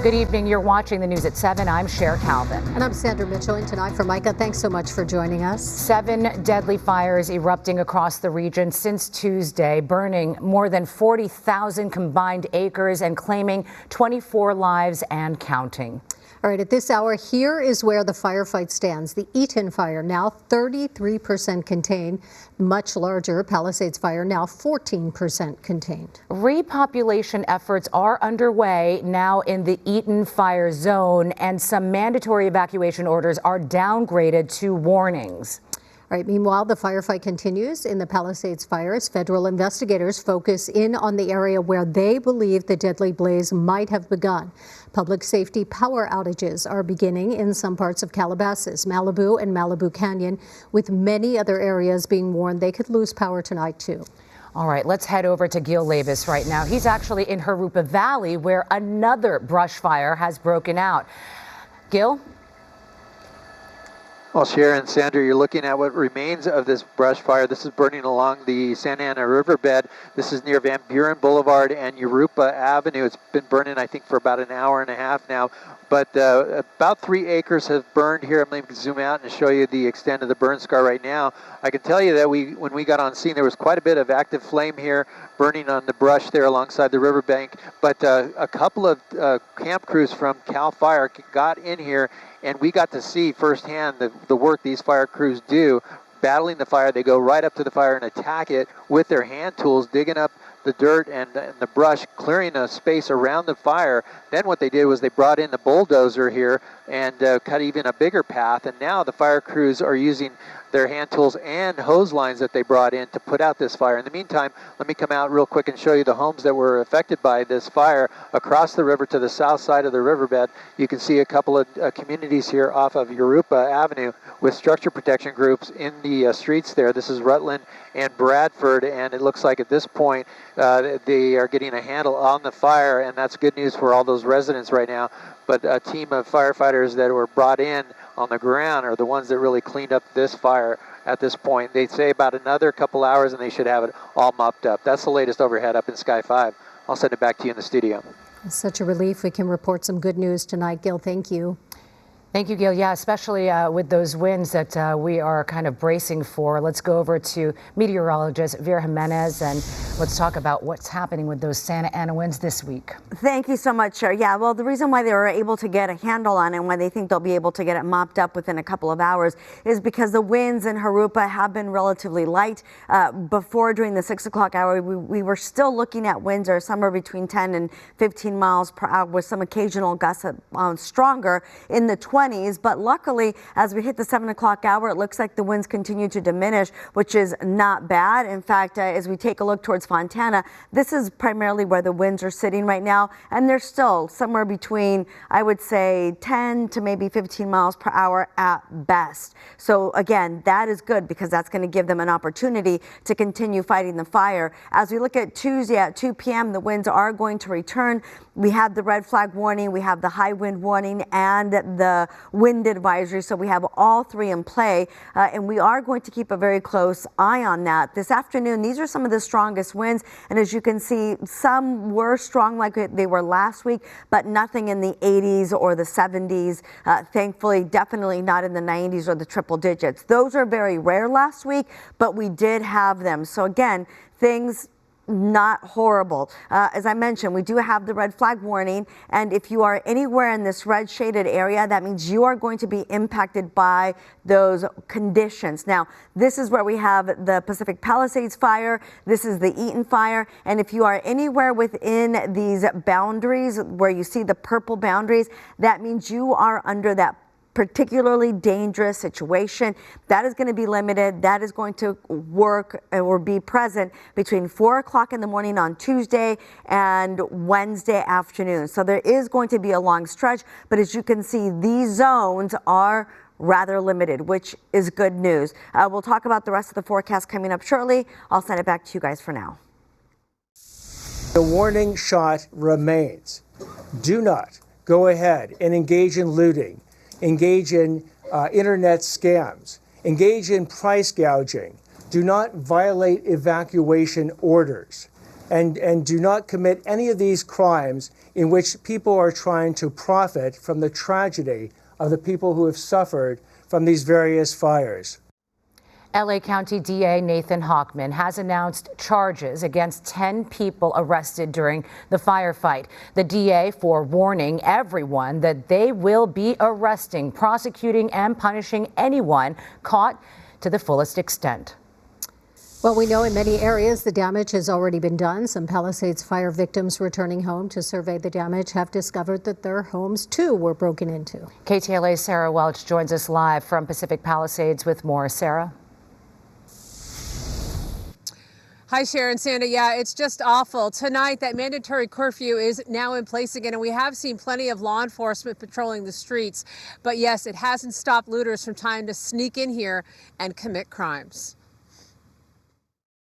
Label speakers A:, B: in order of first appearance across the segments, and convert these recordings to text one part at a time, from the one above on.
A: Good evening. You're watching the news at 7. I'm Cher Calvin.
B: And I'm Sandra Mitchell. And tonight for Micah, thanks so much for joining us.
A: 7 deadly fires erupting across the region since Tuesday, burning more than 40,000 combined acres and claiming 24 lives and counting.
B: All right, at this hour, here is where the firefight stands. The Eaton fire now 33% contained. Much larger Palisades fire now 14% contained.
A: Repopulation efforts are underway now in the Eaton fire zone, and some mandatory evacuation orders are downgraded to warnings.
B: All right, meanwhile, the firefight continues in the Palisades fires. Federal investigators focus in on the area where they believe the deadly blaze might have begun. Public safety power outages are beginning in some parts of Calabasas, Malibu, and Malibu Canyon, with many other areas being warned they could lose power tonight, too.
A: All right, let's head over to Gil Labus right now. He's actually in Jurupa Valley, where another brush fire has broken out. Gil?
C: Well, Sharon and Sandra, you're looking at what remains of this brush fire. This is burning along the Santa Ana riverbed. This is near Van Buren Boulevard and Jurupa Avenue. It's been burning, I think, for about an hour and a half now. But about 3 acres have burned here. I'm going to zoom out and show you the extent of the burn scar right now. I can tell you that when we got on scene, there was quite a bit of active flame here burning on the brush there alongside the riverbank. But a couple of camp crews from CAL FIRE got in here, and we got to see firsthand the work these fire crews do. Battling the fire, they go right up to the fire and attack it with their hand tools, digging up the dirt and the brush, clearing a space around the fire. Then what they did was they brought in the bulldozer here and cut even a bigger path. And now the fire crews are using their hand tools and hose lines that they brought in to put out this fire. In the meantime, let me come out real quick and show you the homes that were affected by this fire across the river to the south side of the riverbed. You can see a couple of communities here off of Jurupa Avenue with structure protection groups in the streets there. This is Rutland and Bradford, and it looks like at this point they are getting a handle on the fire, and that's good news for all those residents right now. But a team of firefighters that were brought in on the ground are the ones that really cleaned up this fire at this point. They say about another couple hours and they should have it all mopped up. That's the latest overhead up in Sky 5. I'll send it back to you in the studio.
B: It's such a relief we can report some good news tonight. Gil, thank you.
A: Thank you, Gil. Yeah, especially with those winds that we are kind of bracing for. Let's go over to meteorologist Vera Jimenez and let's talk about what's happening with those Santa Ana winds this week.
D: Thank you so much, Cher. Yeah, well, the reason why they were able to get a handle on it and why they think they'll be able to get it mopped up within a couple of hours is because the winds in Jurupa have been relatively light. Before, during the 6 o'clock hour, we were still looking at winds are somewhere between 10 and 15 miles per hour with some occasional gusts stronger in the 20s. But luckily, as we hit the 7 o'clock hour, it looks like the winds continue to diminish, which is not bad. In fact, as we take a look towards Fontana, this is primarily where the winds are sitting right now, and they're still somewhere between, I would say, 10 to maybe 15 miles per hour at best. So again, that is good because that's going to give them an opportunity to continue fighting the fire. As we look at Tuesday at 2 p.m., the winds are going to return. We have the red flag warning, we have the high wind warning, and the wind advisory. So we have all three in play, and we are going to keep a very close eye on that. This afternoon, these are some of the strongest winds, and as you can see, some were strong like they were last week, but nothing in the 80s or the 70s. Thankfully, definitely not in the 90s or the triple digits. Those are very rare last week, but we did have them. So again, things not horrible. As I mentioned, we do have the red flag warning, and if you are anywhere in this red shaded area, that means you are going to be impacted by those conditions. Now, this is where we have the Pacific Palisades fire, this is the Eaton fire, and if you are anywhere within these boundaries where you see the purple boundaries, that means you are under that particularly dangerous situation. That is going to be limited. That is going to work or be present between 4 o'clock in the morning on Tuesday and Wednesday afternoon. So there is going to be a long stretch, but as you can see, these zones are rather limited, which is good news. We'll talk about the rest of the forecast coming up shortly. I'll send it back to you guys for now.
E: The warning shot remains. Do not go ahead and engage in looting, engage in internet scams, engage in price gouging. Do not violate evacuation orders. and do not commit any of these crimes in which people are trying to profit from the tragedy of the people who have suffered from these various fires.
A: LA County DA Nathan Hochman has announced charges against 10 people arrested during the firefight. The DA forewarning everyone that they will be arresting, prosecuting, and punishing anyone caught to the fullest extent.
B: Well, we know in many areas the damage has already been done. Some Palisades fire victims returning home to survey the damage have discovered that their homes, too, were broken into.
A: KTLA's Sarah Welch joins us live from Pacific Palisades with more. Sarah?
F: Hi, Sharon, Sandy. Yeah, it's just awful. Tonight, that mandatory curfew is now in place again, and we have seen plenty of law enforcement patrolling the streets. But yes, it hasn't stopped looters from trying to sneak in here and commit crimes.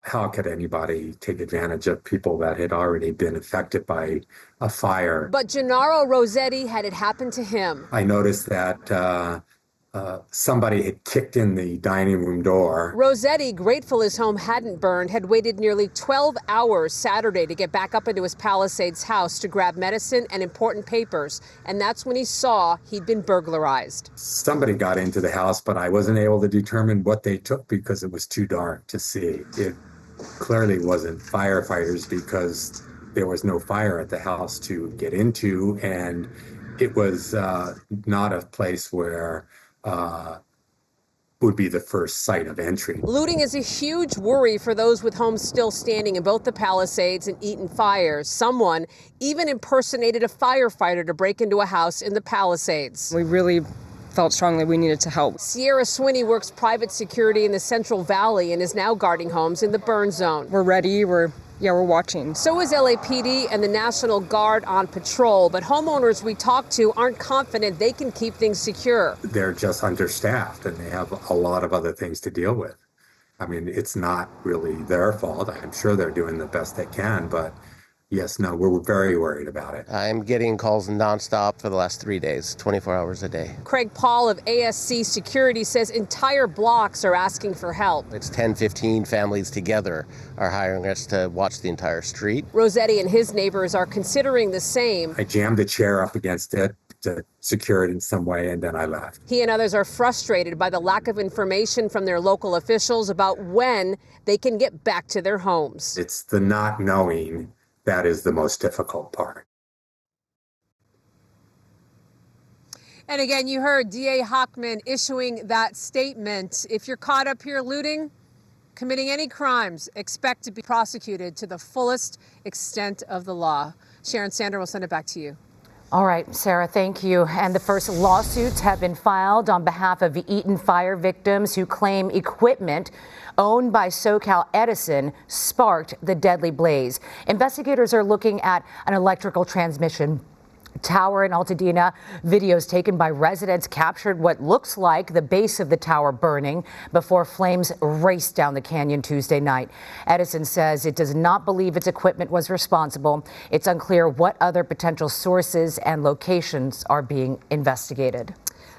G: How could anybody take advantage of people that had already been affected by a fire?
F: But Gennaro Rossetti had it happen to him.
G: I noticed that somebody had kicked in the dining room door.
F: Rossetti, grateful his home hadn't burned, had waited nearly 12 hours Saturday to get back up into his Palisades house to grab medicine and important papers. And that's when he saw he'd been burglarized.
G: Somebody got into the house, but I wasn't able to determine what they took because it was too dark to see. It clearly wasn't firefighters because there was no fire at the house to get into, and it was not a place where would be the first site of entry.
F: Looting is a huge worry for those with homes still standing in both the Palisades and Eaton fires. Someone even impersonated a firefighter to break into a house in the Palisades.
H: We really felt strongly we needed to help.
F: Sierra Swinney works private security in the Central Valley and is now guarding homes in the burn zone.
H: We're ready. We're watching.
F: So is LAPD and the National Guard on patrol, but homeowners we talk to aren't confident they can keep things secure.
G: They're just understaffed and they have a lot of other things to deal with. I mean, it's not really their fault. I'm sure they're doing the best they can, but yes, no, we're very worried about it.
I: I'm getting calls nonstop for the last 3 days, 24 hours a day.
F: Craig Paul of ASC Security says entire blocks are asking for help.
I: It's 10, 15 families together are hiring us to watch the entire street.
F: Rossetti and his neighbors are considering the same.
G: I jammed a chair up against it to secure it in some way, and then I left.
F: He and others are frustrated by the lack of information from their local officials about when they can get back to their homes.
G: It's the not knowing that is the most difficult part.
F: And again, you heard DA Hochman issuing that statement. If you're caught up here looting, committing any crimes, expect to be prosecuted to the fullest extent of the law. Sharon Sander will send it back to you.
A: All right, Sarah, thank you. And the first lawsuits have been filed on behalf of Eaton fire victims who claim equipment owned by SoCal Edison sparked the deadly blaze. Investigators are looking at an electrical transmission tower in Altadena. Videos taken by residents captured what looks like the base of the tower burning before flames raced down the canyon Tuesday night. Edison says it does not believe its equipment was responsible. It's unclear what other potential sources and locations are being investigated.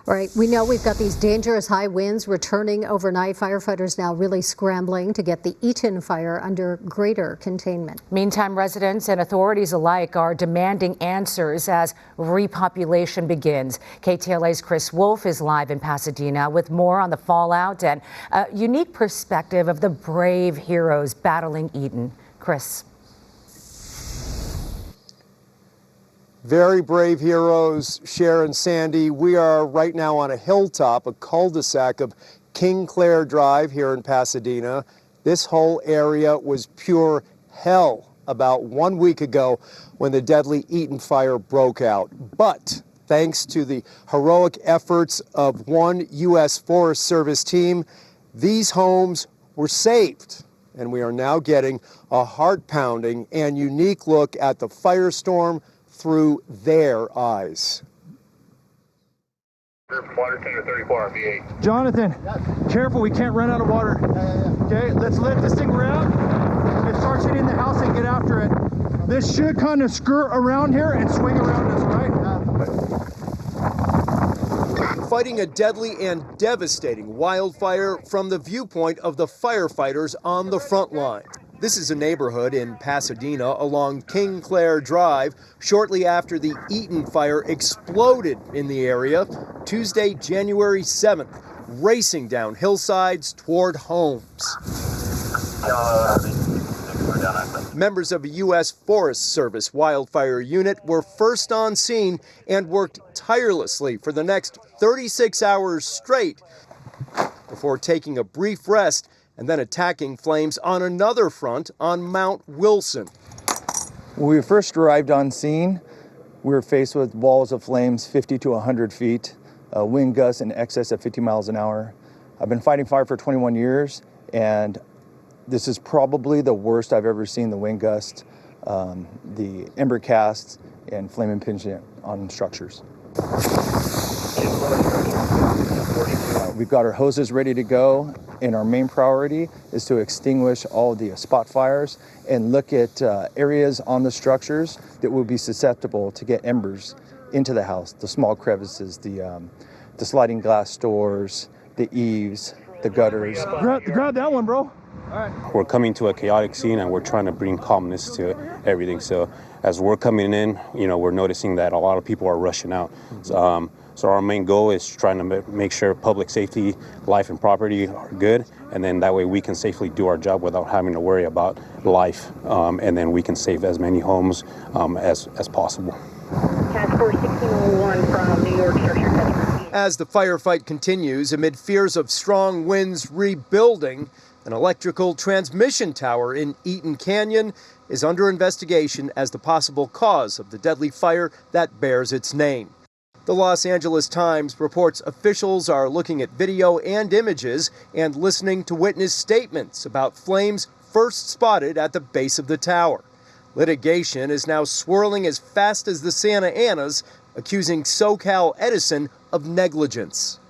B: All right, we know we've got these dangerous high winds returning overnight. Firefighters now really scrambling to get the Eaton fire under greater containment.
A: Meantime, residents and authorities alike are demanding answers as repopulation begins. KTLA's Chris Wolf is live in Pasadena with more on the fallout and a unique perspective of the brave heroes battling Eaton. Chris.
J: Very brave heroes, Sharon, Sandy. We are right now on a hilltop, a cul-de-sac of King Clair Drive here in Pasadena. This whole area was pure hell about 1 week ago when the deadly Eaton fire broke out. But thanks to the heroic efforts of one U.S. Forest Service team, these homes were saved. And we are now getting a heart-pounding and unique look at the firestorm through their eyes.
K: Water tanker 34 RV8.
L: Jonathan, careful, we can't run out of water. Okay, let's let this thing around and start it in the house and get after it. This should kind of skirt around here and swing around us, right?
J: Fighting a deadly and devastating wildfire from the viewpoint of the firefighters on the front line. This is a neighborhood in Pasadena along King Clair Drive shortly after the Eaton fire exploded in the area Tuesday, January 7th, racing down hillsides toward homes. Members of a U.S. Forest Service wildfire unit were first on scene and worked tirelessly for the next 36 hours straight before taking a brief rest and then attacking flames on another front on Mount Wilson.
M: When we first arrived on scene, we were faced with walls of flames 50 to 100 feet, wind gusts in excess of 50 miles an hour. I've been fighting fire for 21 years, and this is probably the worst I've ever seen the wind gusts, the ember casts, and flame impingement on structures. We've got our hoses ready to go, and our main priority is to extinguish all the spot fires and look at areas on the structures that will be susceptible to get embers into the house, the small crevices, the sliding glass doors, the eaves, the gutters.
L: Grab that one, bro.
N: We're coming to a chaotic scene and we're trying to bring calmness to everything. So as we're coming in, we're noticing that a lot of people are rushing out. So our main goal is trying to make sure public safety, life and property are good. And then that way we can safely do our job without having to worry about life. And then we can save as many homes as possible.
O: Task Force 1601 from New York,
J: As the firefight continues amid fears of strong winds rebuilding, an electrical transmission tower in Eaton Canyon is under investigation as the possible cause of the deadly fire that bears its name. The Los Angeles Times reports officials are looking at video and images and listening to witness statements about flames first spotted at the base of the tower. Litigation is now swirling as fast as the Santa Anas, accusing SoCal Edison of negligence.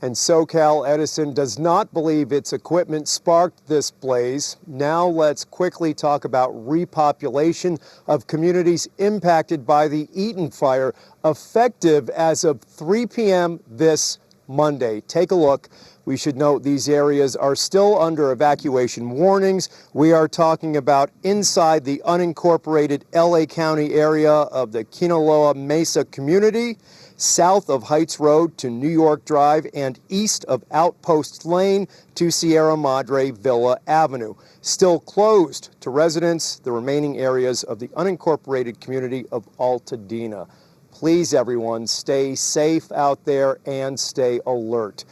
J: And SoCal Edison does not believe its equipment sparked this blaze. Now let's quickly talk about repopulation of communities impacted by the Eaton fire, effective as of 3 p.m. this Monday. Take a look. We should note these areas are still under evacuation warnings. We are talking about inside the unincorporated LA County area of the Kinaloa Mesa community, south of Heights Road to New York Drive, and east of Outpost Lane to Sierra Madre Villa Avenue. Still closed to residents, the remaining areas of the unincorporated community of Altadena. Please, everyone, stay safe out there and stay alert.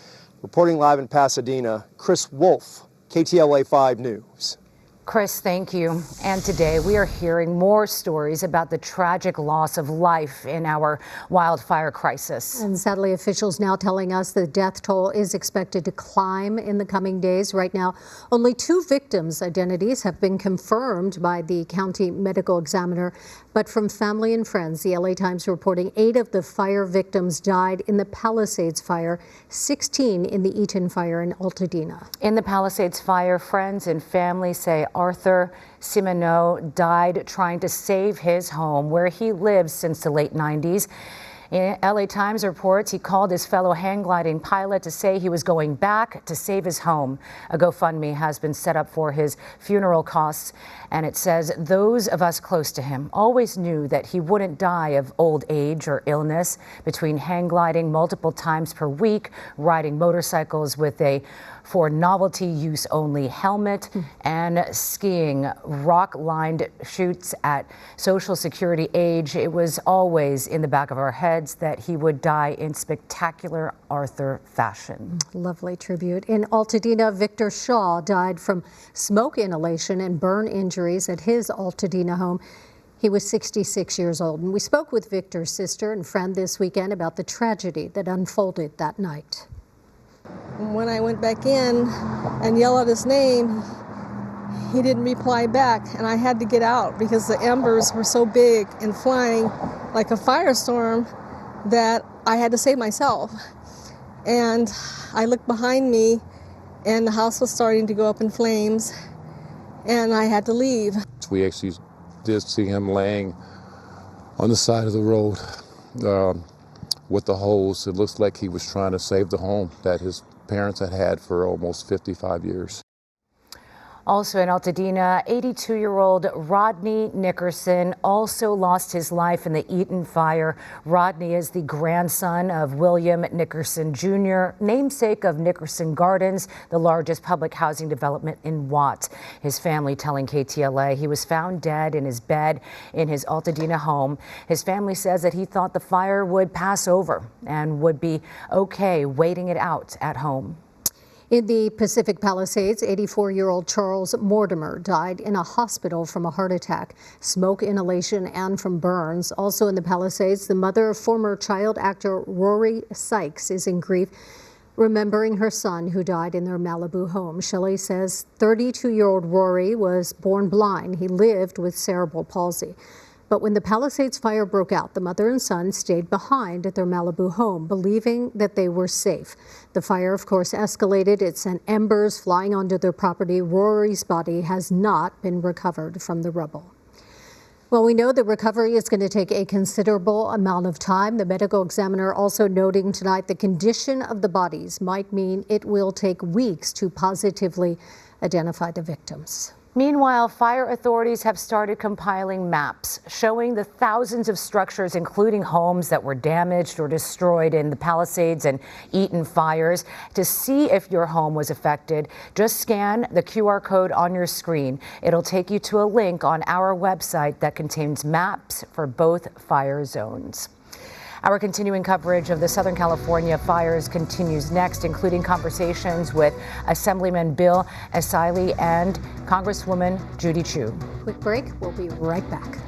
J: Reporting live in Pasadena, Chris Wolf, KTLA 5 News.
A: Chris, thank you. And today we are hearing more stories about the tragic loss of life in our wildfire crisis.
B: And sadly, officials now telling us the death toll is expected to climb in the coming days. Right now, only 2 victims' identities have been confirmed by the county medical examiner. But from family and friends, the LA Times reporting 8 of the fire victims died in the Palisades fire, 16 in the Eaton fire in Altadena.
A: In the Palisades fire, friends and family say Arthur Simoneau died trying to save his home where he lived since the late 90s. LA Times reports he called his fellow hang gliding pilot to say he was going back to save his home. A GoFundMe has been set up for his funeral costs, and it says those of us close to him always knew that he wouldn't die of old age or illness. Between hang gliding multiple times per week, riding motorcycles with a for novelty use only helmet, and skiing rock-lined chutes at Social Security age, it was always in the back of our heads that he would die in spectacular Arthur fashion.
B: Lovely tribute. In Altadena, Victor Shaw died from smoke inhalation and burn injuries at his Altadena home. He was 66 years old, and we spoke with Victor's sister and friend this weekend about the tragedy that unfolded that night.
P: When I went back in and yelled out his name, he didn't reply back, and I had to get out because the embers were so big and flying like a firestorm that I had to save myself. And I looked behind me, and the house was starting to go up in flames, and I had to leave.
Q: We actually did see him laying on the side of the road with the hose. It looks like he was trying to save the home that his parents had had for almost 55 years.
A: Also in Altadena, 82-year-old Rodney Nickerson also lost his life in the Eaton fire. Rodney is the grandson of William Nickerson Jr., namesake of Nickerson Gardens, the largest public housing development in Watt. His family telling KTLA he was found dead in his bed in his Altadena home. His family says that he thought the fire would pass over and would be okay waiting it out at home.
B: In the Pacific Palisades, 84-year-old Charles Mortimer died in a hospital from a heart attack, smoke inhalation, and from burns. Also in the Palisades, the mother of former child actor Rory Sykes is in grief, remembering her son who died in their Malibu home. Shelley says 32-year-old Rory was born blind. He lived with cerebral palsy. But when the Palisades fire broke out, the mother and son stayed behind at their Malibu home, believing that they were safe. The fire, of course, escalated. It sent embers flying onto their property. Rory's body has not been recovered from the rubble. Well, we know the recovery is going to take a considerable amount of time. The medical examiner also noting tonight the condition of the bodies might mean it will take weeks to positively identify the victims.
A: Meanwhile, fire authorities have started compiling maps showing the thousands of structures, including homes that were damaged or destroyed in the Palisades and Eaton fires. To see if your home was affected, just scan the QR code on your screen. It'll take you to a link on our website that contains maps for both fire zones. Our continuing coverage of the Southern California fires continues next, including conversations with Assemblyman Bill Essayli and Congresswoman Judy Chu.
B: Quick break. We'll be right back.